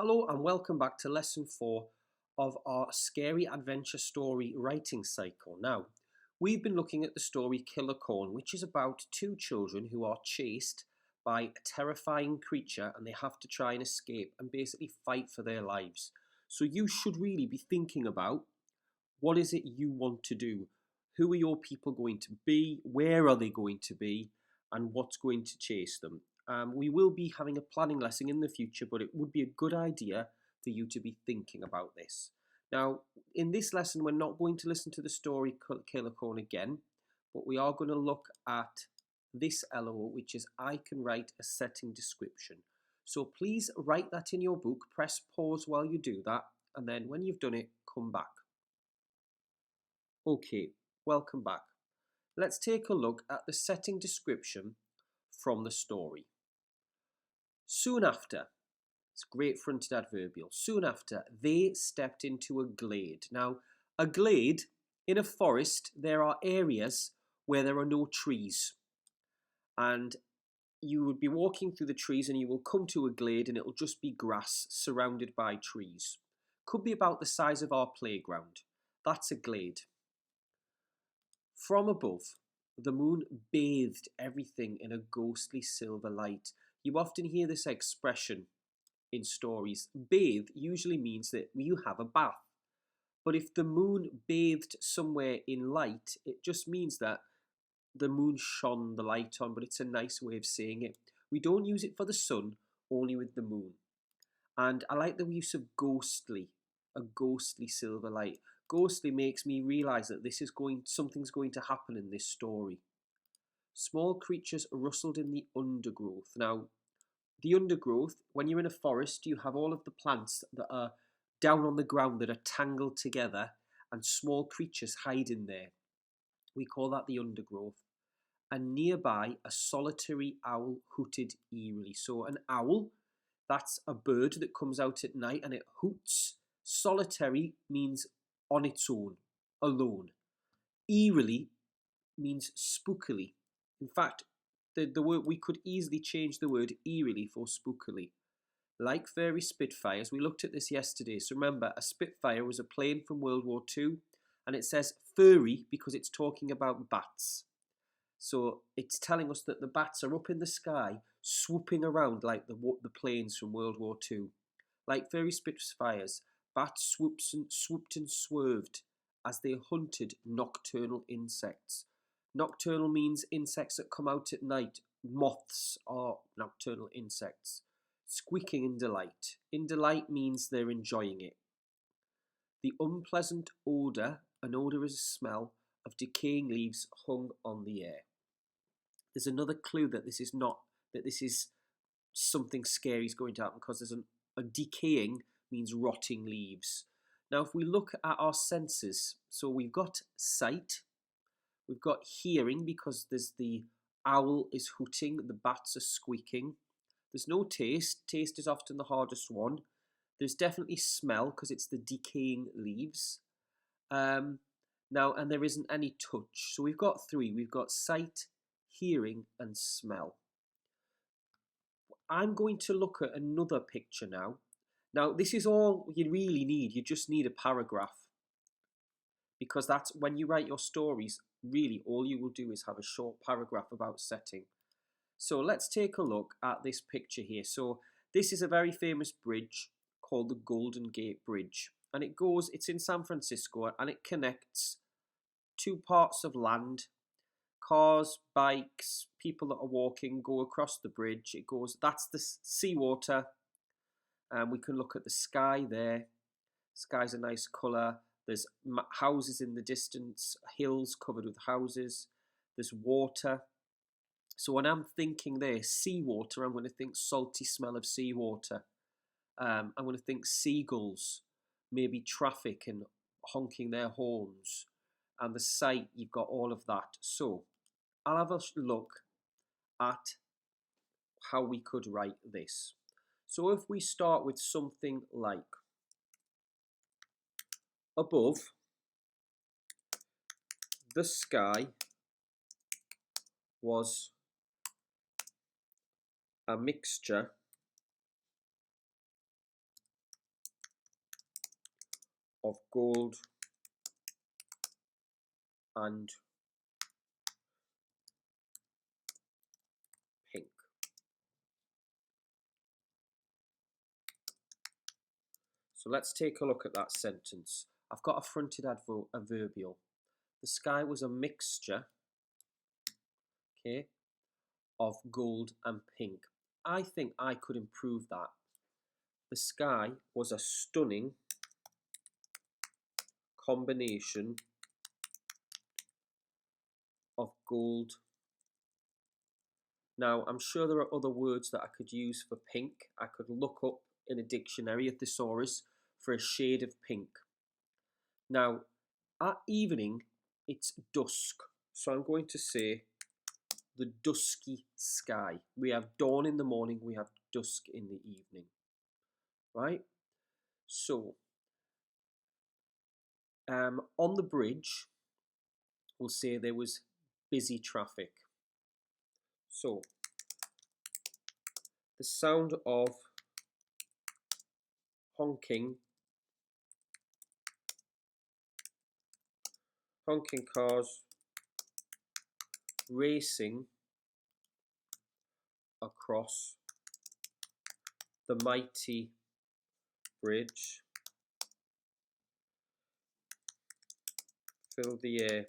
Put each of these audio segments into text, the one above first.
Hello and welcome back to lesson 4 of our scary adventure story writing cycle. Now, we've been looking at the story Killer Corn, which is about two children who are chased by a terrifying creature and they have to try and escape and basically fight for their lives. So you should really be thinking about what is it you want to do? Who are your people going to be? Where are they going to be? And what's going to chase them? We will be having a planning lesson in the future, but it would be a good idea for you to be thinking about this. Now, in this lesson, we're not going to listen to the story Killer Corn again, but we are going to look at this LO, which is I can write a setting description. So please write that in your book, press pause while you do that, and then when you've done it, come back. Okay, welcome back. Let's take a look at the setting description from the story. Soon after, it's great fronted adverbial, soon after they stepped into a glade. Now, a glade, in a forest, there are areas where there are no trees. And you would be walking through the trees and you will come to a glade and it will just be grass surrounded by trees. Could be about the size of our playground. That's a glade. From above, the moon bathed everything in a ghostly silver light. You often hear this expression in stories. Bathe usually means that you have a bath. But if the moon bathed somewhere in light, it just means that the moon shone the light on, but it's a nice way of saying it. We don't use it for the sun, only with the moon. And I like the use of ghostly, a ghostly silver light. Ghostly makes me realise that something's going to happen in this story. Small creatures rustled in the undergrowth. Now, the undergrowth, when you're in a forest, you have all of the plants that are down on the ground that are tangled together and small creatures hide in there. We call that the undergrowth. And nearby, a solitary owl hooted eerily. So an owl, that's a bird that comes out at night and it hoots. Solitary means on its own, alone. Eerily means spookily. In fact, the word we could easily change the word eerily for spookily. Like fairy Spitfires, we looked at this yesterday. So remember, a Spitfire was a plane from World War II, and it says furry because it's talking about bats. So it's telling us that the bats are up in the sky, swooping around like the planes from World War II. Like fairy Spitfires, bats swooped and swerved as they hunted nocturnal insects. Nocturnal means insects that come out at night. Moths are nocturnal insects. Squeaking in delight. In delight means they're enjoying it. The unpleasant odour, an odour is a smell, of decaying leaves hung on the air. There's another clue that this is something scary is going to happen because there's a decaying means rotting leaves. Now, if we look at our senses, so we've got sight, we've got hearing because there's the owl is hooting, the bats are squeaking. There's no taste. Taste is often the hardest one. There's definitely smell because it's the decaying leaves. Now, and there isn't any touch. So we've got three. We've got sight, hearing, and smell. I'm going to look at another picture now. Now, this is all you really need. You just need a paragraph. Because that's when you write your stories, really all you will do is have a short paragraph about setting. So let's take a look at this picture here. So this is a very famous bridge called the Golden Gate Bridge. And it's in San Francisco and it connects two parts of land. Cars, bikes, people that are walking go across the bridge. That's the seawater. And we can look at the sky there. Sky's a nice colour. There's houses in the distance, hills covered with houses. There's water. So when I'm thinking there, seawater, I'm going to think salty smell of seawater. I'm going to think seagulls, maybe traffic and honking their horns. And the sight, you've got all of that. So I'll have a look at how we could write this. So if we start with something like above, the sky was a mixture of gold and pink. So let's take a look at that sentence. I've got a fronted adverbial. The sky was a mixture, okay, of gold and pink. I think I could improve that. The sky was a stunning combination of gold. Now, I'm sure there are other words that I could use for pink. I could look up in a dictionary, a thesaurus, for a shade of pink. Now, at evening, it's dusk. So I'm going to say the dusky sky. We have dawn in the morning, we have dusk in the evening. Right? So, on the bridge, we'll say there was busy traffic. So, the sound of honking cars racing across the mighty bridge filled the air,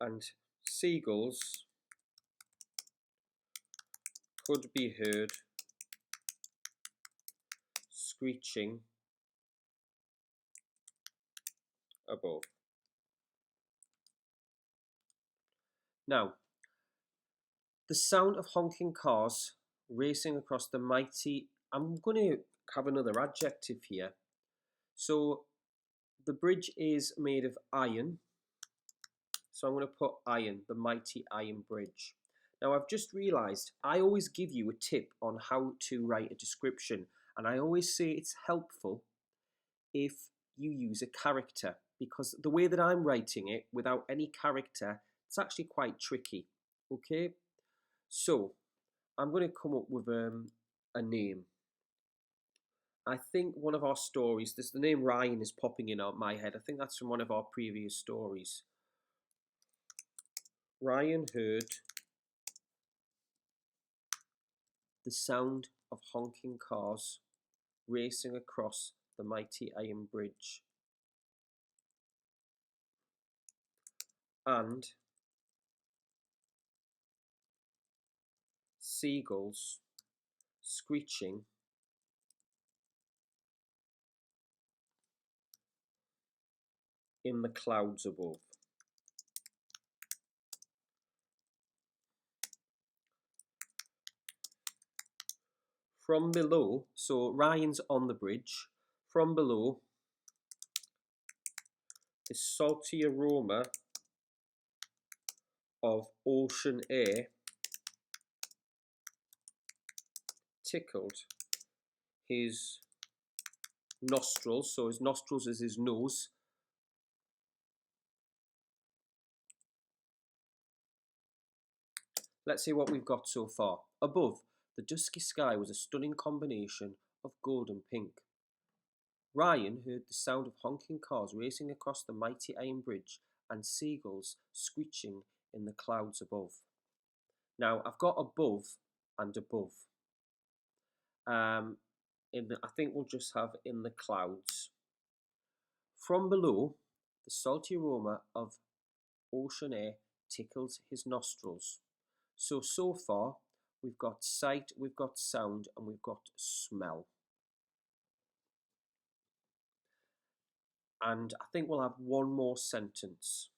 and seagulls could be heard screeching above. Now, the sound of honking cars racing across the mighty, I'm going to have another adjective here. So the bridge is made of iron. So I'm going to put iron, the mighty iron bridge. Now I've just realised I always give you a tip on how to write a description, and I always say it's helpful if you use a character, because the way that I'm writing it without any character, it's actually quite tricky. Okay, so I'm going to come up with a name. I think one of our stories, the name Ryan is popping in my head. I think that's from one of our previous stories. Ryan heard the sound of honking cars racing across the mighty iron bridge, and seagulls screeching in the clouds above. From below, so Ryan's on the bridge. From below, the salty aroma of ocean air tickled his nostrils. So his nostrils is his nose. Let's see what we've got so far. Above, the dusky sky was a stunning combination of gold and pink. Ryan heard the sound of honking cars racing across the mighty iron bridge and seagulls screeching in the clouds above. Now, I've got above and above. I think we'll just have in the clouds. From below, the salty aroma of ocean air tickles his nostrils. So far, we've got sight, we've got sound, and we've got smell. And I think we'll have one more sentence.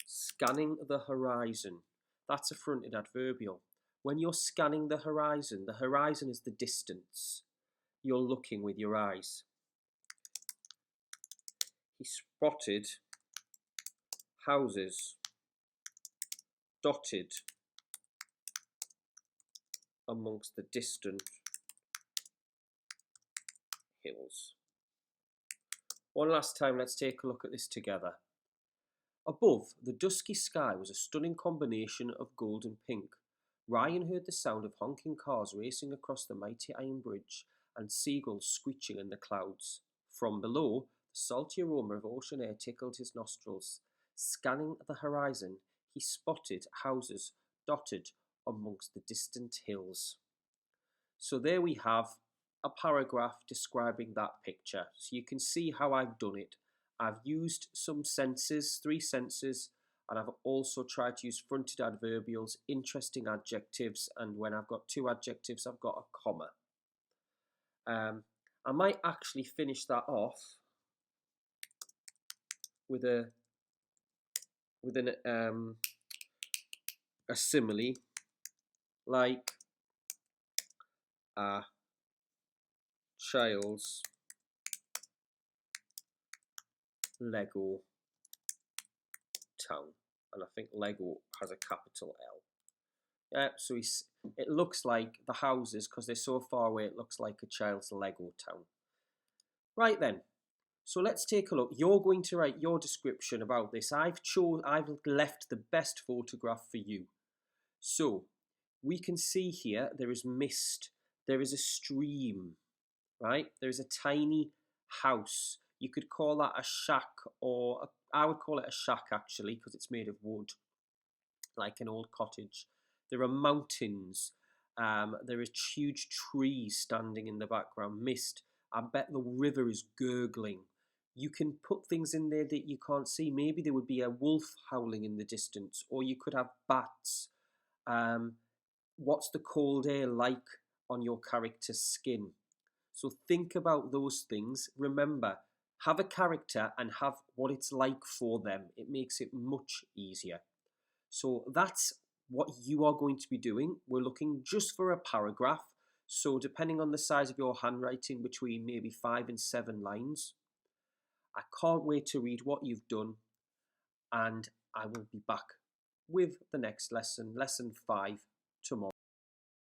Scanning the horizon. That's a fronted adverbial. When you're scanning the horizon is the distance. You're looking with your eyes. He spotted houses dotted amongst the distant hills. One last time, let's take a look at this together. Above, the dusky sky was a stunning combination of gold and pink. Ryan heard the sound of honking cars racing across the mighty iron bridge and seagulls screeching in the clouds. From below, the salty aroma of ocean air tickled his nostrils. Scanning the horizon, he spotted houses dotted amongst the distant hills. So there we have a paragraph describing that picture. So you can see how I've done it. I've used some senses, 3 senses, and I've also tried to use fronted adverbials, interesting adjectives, and when I've got 2 adjectives, I've got a comma. I might actually finish that off with a simile, like a child's Lego town, and I think Lego has a capital L. Yeah, so it looks like the houses, because they're so far away, it looks like a child's Lego town. Right then, so let's take a look. You're going to write your description about this. I've left the best photograph for you. So we can see here there is mist, there is a stream, right? There is a tiny house. You could call that a shack, or I would call it a shack actually, because it's made of wood, like an old cottage. There are mountains. There is huge trees standing in the background. Mist. I bet the river is gurgling. You can put things in there that you can't see. Maybe there would be a wolf howling in the distance, or you could have bats. What's the cold air like on your character's skin? So think about those things. Remember, have a character and have what it's like for them. It makes it much easier. So that's what you are going to be doing. We're looking just for a paragraph. So depending on the size of your handwriting, between maybe 5 and 7 lines. I can't wait to read what you've done, and I will be back with the next lesson, lesson 5, tomorrow.